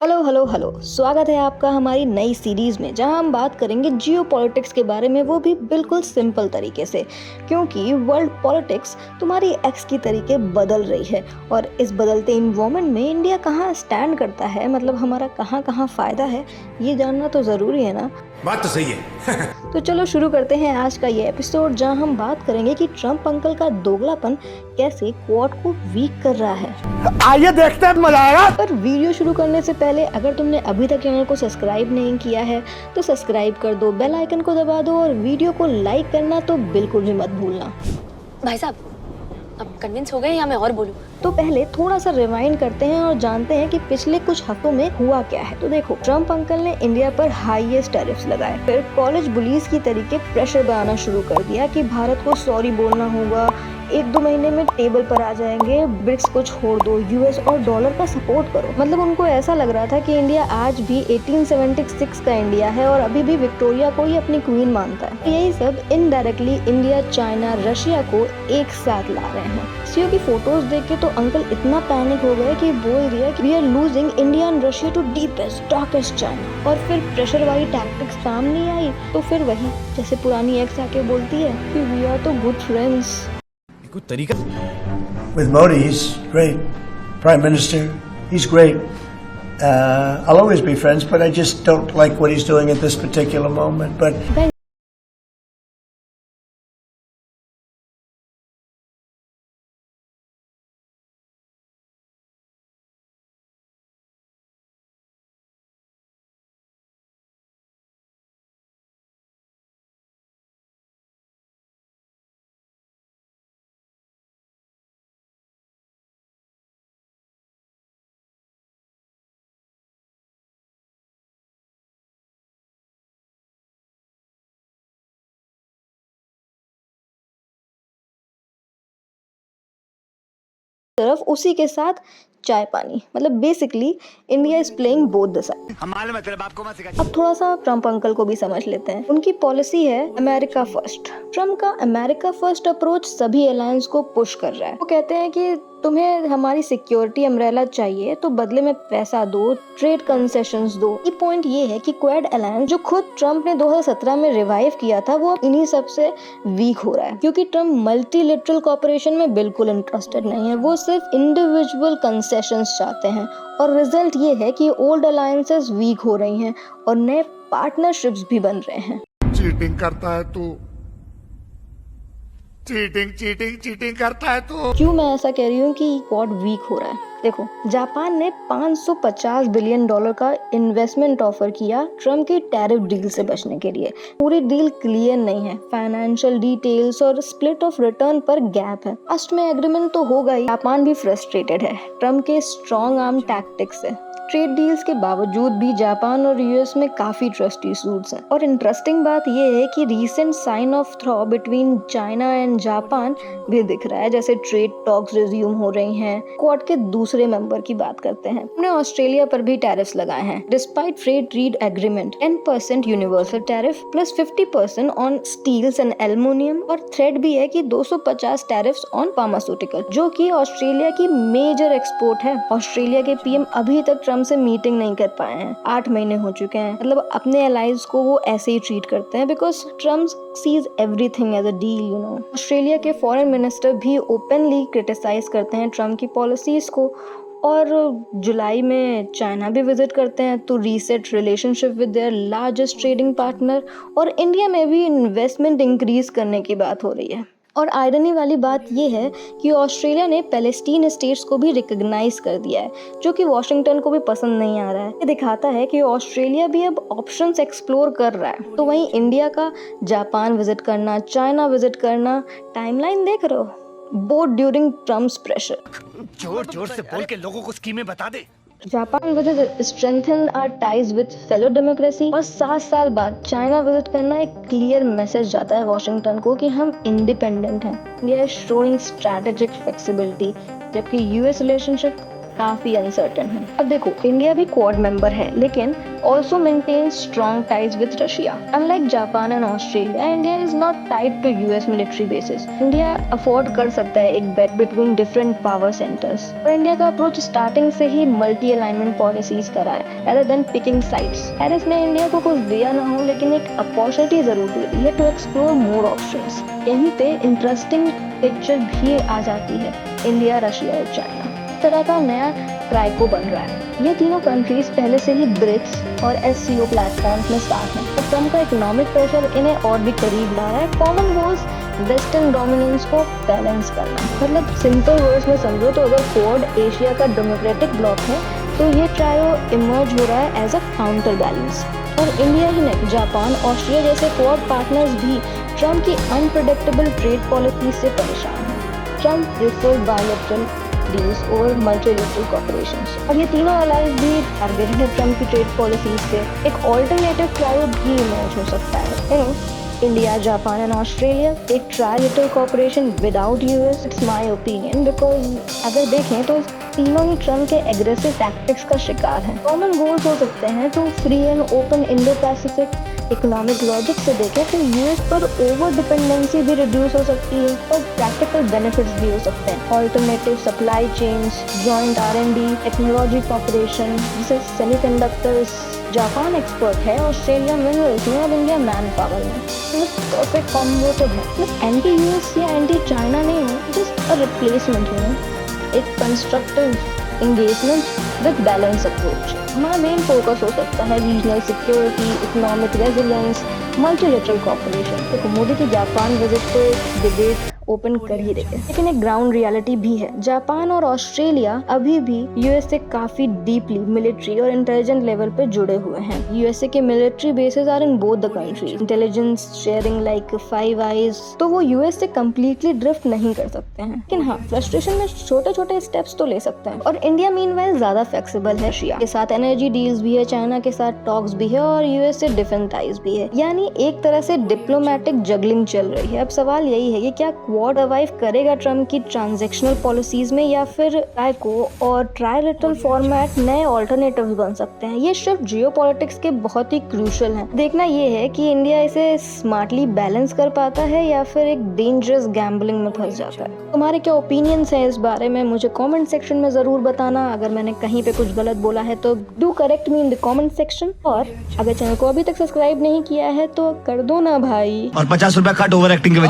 Hello hello hello, स्वागत है आपका हमारी नई सीरीज में जहां हम बात करेंगे जियो पॉलिटिक्स के बारे में, वो भी बिल्कुल सिंपल तरीके से, क्योंकि वर्ल्ड पॉलिटिक्स तुम्हारी एक्स की तरीके बदल रही है और इस बदलते इन्वायरमेंट में इंडिया कहाँ स्टैंड करता है, मतलब हमारा कहाँ कहाँ फायदा है, ये जानना तो जरूरी है ना। बात तो सही है। तो चलो शुरू करते हैं आज का ये एपिसोड, जहां हम बात करेंगे कि ट्रम्प अंकल का दोगलापन कैसे क्वाड को वीक कर रहा है। आइए देखते हैं, मजा आएगा। पर वीडियो शुरू करने से पहले अगर तुमने अभी तक चैनल को सब्सक्राइब नहीं किया है तो सब्सक्राइब कर दो, बेल आइकन को दबा दो और वीडियो को लाइक करना तो बिल्कुल भी मत भूलना। भाई साहब, अब कन्विंस हो गए या मैं और बोलूं? तो पहले थोड़ा सा रिवाइंड करते हैं और जानते हैं कि पिछले कुछ हफ्तों में हुआ क्या है। तो देखो, ट्रम्प अंकल ने इंडिया पर हाईएस्ट टैरिफ्स लगाए, फिर कॉलेज बुलीज की तरीके प्रेशर बनाना शुरू कर दिया कि भारत को सॉरी बोलना होगा, 1-2 महीने में टेबल पर आ जाएंगे, ब्रिक्स को छोड़ दो, यूएस और डॉलर का सपोर्ट करो। मतलब उनको ऐसा लग रहा था कि इंडिया आज भी 1876 का इंडिया है और अभी भी विक्टोरिया को ही अपनी क्वीन मानता है। यही सब इनडायरेक्टली इंडिया, चाइना, रशिया को एक साथ ला रहे हैं। सीओ की फोटोज देख के तो अंकल इतना पैनिक हो गए कि बोल दिया कि we are losing India and Russia to deepest darkest China. और फिर प्रेशर वाली टैक्टिक्स सामने आई तो फिर वही जैसे पुरानी एक्स आके बोलती है कि वी आर तो गुड फ्रेंड्स। कुछ तरीका। With Modi, he's great. Prime Minister, he's great. I'll always be friends, but I just don't like what he's doing at this particular moment. But तरफ उसी के साथ चाय पानी, मतलब basically India is playing both the side. अब थोड़ा सा ट्रम्प अंकल को भी समझ लेते हैं। उनकी पॉलिसी है अमेरिका फर्स्ट। ट्रम्प का अमेरिका फर्स्ट अप्रोच सभी अलायंस को पुश कर रहा है। वो कहते हैं कि तुम्हें हमारी सिक्योरिटी अम्ब्रेला चाहिए तो बदले में पैसा दो, ट्रेड कंसेशंस दो। ये पॉइंट ये है कि क्वाड अलायंस जो खुद ट्रम्प ने 2017 में रिवाइव किया था, वो इन्हीं सब से वीक हो रहा है, क्योंकि ट्रम्प मल्टीलेटरल कॉर्पोरेशन में बिल्कुल इंटरेस्टेड नहीं है। वो सिर्फ इंडिविजुअल कंसेशंस चाहते हैं और रिजल्ट ये है कि ओल्ड अलायंसेस वीक हो रही हैं और नए पार्टनरशिप्स भी बन रहे हैं। चीटिंग करता है तू, चीटिंग करता है तू। क्यों मैं ऐसा कह रही हूँ कि क्वाड वीक हो रहा है? देखो, जापान ने $550 बिलियन का इन्वेस्टमेंट ऑफर किया ट्रम्प की टैरिफ डील से बचने के लिए। पूरी डील क्लियर नहीं है, फाइनेंशियल डिटेल्स और स्प्लिट ऑफ रिटर्न पर गैप है। लास्ट में एग्रीमेंट तो होगा ही। जापान भी फ्रस्ट्रेटेड है ट्रम्प के स्ट्रॉन्ग आर्म टैक्टिक्स से। ट्रेड डील्स के बावजूद भी जापान और यूएस में काफी ट्रस्ट इश्यूज हैं। और इंटरेस्टिंग बात यह है कि recent sign of thaw between China and Japan भी दिख रहा है, जैसे ट्रेड टॉक्स रिज्यूम हो रही हैं। क्वाड के दूसरे मेंबर की बात करते हैं, हमने ऑस्ट्रेलिया पर भी टैरिफ्स लगाए हैं। Despite free trade agreement, 10% universal tariff plus 50% on steels and aluminium, और थ्रेड भी है कि 250 टैरिफ्स ऑन फार्मास्यूटिकल, जो कि ऑस्ट्रेलिया की मेजर एक्सपोर्ट है। ऑस्ट्रेलिया के पीएम अभी तक ट्रम्प से मीटिंग नहीं कर पाए हैं, 8 महीने हो चुके हैं। मतलब अपने एलाइज को वो ऐसे ही ट्रीट करते हैं, because Trump sees everything as a deal, you know. Australia के फॉरेन मिनिस्टर भी ओपनली क्रिटिसाइज करते हैं ट्रम्प की पॉलिसीज को, और जुलाई में चाइना भी विजिट करते हैं तो reset relationship with their largest trading partner, और इंडिया में भी इन्वेस्टमेंट इंक्रीज करने की बात हो रही है। और आयरनी वाली बात यह है कि ऑस्ट्रेलिया ने पैलेस्टीन स्टेट्स को भी रिकॉग्नाइज कर दिया है, जो कि वॉशिंगटन को भी पसंद नहीं आ रहा है। ये दिखाता है कि ऑस्ट्रेलिया भी अब ऑप्शंस एक्सप्लोर कर रहा है। तो वहीं इंडिया का जापान विजिट करना, चाइना विजिट करना, टाइमलाइन देख रहे हो, बोथ ड्यूरिंग ट्रम्प्स प्रेशर। जोर से बोल के लोगों को स्कीमें बता दे। Japan visit strengthen our ties with fellow democracy, और 7 साल बाद चाइना विजिट करना एक क्लियर मैसेज जाता है वॉशिंगटन को कि हम इंडिपेंडेंट हैं। India is showing strategic flexibility, जबकि यूएस रिलेशनशिप काफी अनसर्टेन है। अब देखो, इंडिया भी क्वाड मेंबर है, लेकिन also maintains strong ties with Russia. Unlike Japan and Australia, India is not tied to US military bases. India afford कर सकता है एक bet between different power centers. और इंडिया का अप्रोच स्टार्टिंग से ही मल्टी अलाइनमेंट पॉलिसीज करा है rather than picking sides. Harris ने इंडिया को कुछ दिया ना हो लेकिन एक अपॉर्चुनिटी जरूर दे दी है to explore more options. यहीं पे इंटरेस्टिंग पिक्चर भी आ जाती है इंडिया, रशिया और चाइना। इस तरह का नया ट्राइको बन रहा है। ये तीनों कंट्रीज पहले से ही ब्रिक्स और SCO प्लेटफॉर्म्स में साथ हैं। तो ट्रम्प का इकोनॉमिक प्रेशर इन्हें और भी करीब ला रहा है। कॉमन गोल्स वेस्टर्न डोमिनेंस को बैलेंस करना। मतलब सिंपल वर्ड्स में समझो तो अगर क्वाड एशिया का डेमोक्रेटिक ब्लॉक है तो ये ट्रायो इमर्ज हो रहा है एज अ काउंटर बैलेंस। और इंडिया ही नहीं, जापान, ऑस्ट्रेलिया जैसे क्वाड पार्टनर्स भी ट्रम्प की अनप्रेडिक्टेबल ट्रेड पॉलिसी से परेशान हैं। ट्रम्प प्रेफर्ड बायलैटरल डील्स और मल्टीलैटरल कॉर्पोरेशंस, और ये तीनों अलाइज भी टारगेटेड है ट्रम्प की ट्रेड पॉलिसीज से। एक ऑल्टरनेटिव ट्रायो भी इमर्ज हो सकता है। इंडिया, जापान एंड ऑस्ट्रेलिया एक trilateral corporation without US, it's my opinion, because अगर देखें तो तीनों ही ट्रम्प के एग्रेसिव टैक्टिक्स का शिकार हैं। कॉमन गोल्स हो सकते हैं तो free and open Indo Pacific. Economic logic से देखें तो यूएस पर ओवर डिपेंडेंसी भी रिड्यूस हो सकती है और प्रैक्टिकल बेनिफिट्स भी हो सकते हैं। Alternative supply chains, joint R&D, technology corporation जैसे सेमीकंडक्टर्स। जापान एक्सपर्ट है, ऑस्ट्रेलिया मिनरल्स में और इंडिया मैन पावर में। परफेक्ट कॉम्बो तो है। एंटी यूएस या एंटी चाइना नहीं हो, जस्ट अ रिप्लेसमेंट हो, एक constructive engagement with balanced approach। हमारा मेन फोकस हो सकता है regional security, economic resilience, multilateral corporation. देखो मोदी की जापान विजिट तो डिबेट ओपन कर ही रही है, लेकिन एक ग्राउंड रियलिटी भी है। जापान और ऑस्ट्रेलिया अभी भी यूएसए काफी डीपली मिलिट्री और इंटेलिजेंस लेवल पे जुड़े हुए हैं। यूएसए के military bases are in both the country, intelligence sharing like five eyes, तो वो यूएस से कम्प्लीटली ड्रिफ्ट नहीं कर सकते हैं। लेकिन हाँ, फ्रस्ट्रेशन में छोटे छोटे स्टेप्स तो ले सकते हैं। और इंडिया मीनवाइल ज्यादा फ्लेक्सिबल है। रशिया के साथ एनर्जी डील्स भी है, चाइना के साथ टॉक्स भी है और यूएस से डिफेंस टाइज भी है। यानी एक तरह से डिप्लोमेटिक जगलिंग चल रही है। अब सवाल यही है कि क्या क्वाड सर्वाइव करेगा ट्रम्प की ट्रांजैक्शनल पॉलिसीज में, या फिर ट्राइको और ट्राइलेटरल फॉर्मेट नए ऑल्टरनेटिव्स बन सकते हैं। ये शिफ्ट जियोपॉलिटिक्स के बहुत ही क्रूशियल है। देखना ये है कि इंडिया इसे स्मार्टली बैलेंस कर पाता है या फिर एक डेंजरस गैम्बलिंग में फंस जाता है। तुम्हारे क्या ओपिनियंस हैं इस बारे में मुझे कमेंट सेक्शन में जरूर बताना। अगर मैंने कहीं पे कुछ गलत बोला है तो do correct me in the comment section. और अगर चैनल को अभी तक सब्सक्राइब नहीं किया है तो कर दो ना भाई। और 50 रुपया कट ओवर एक्टिंग के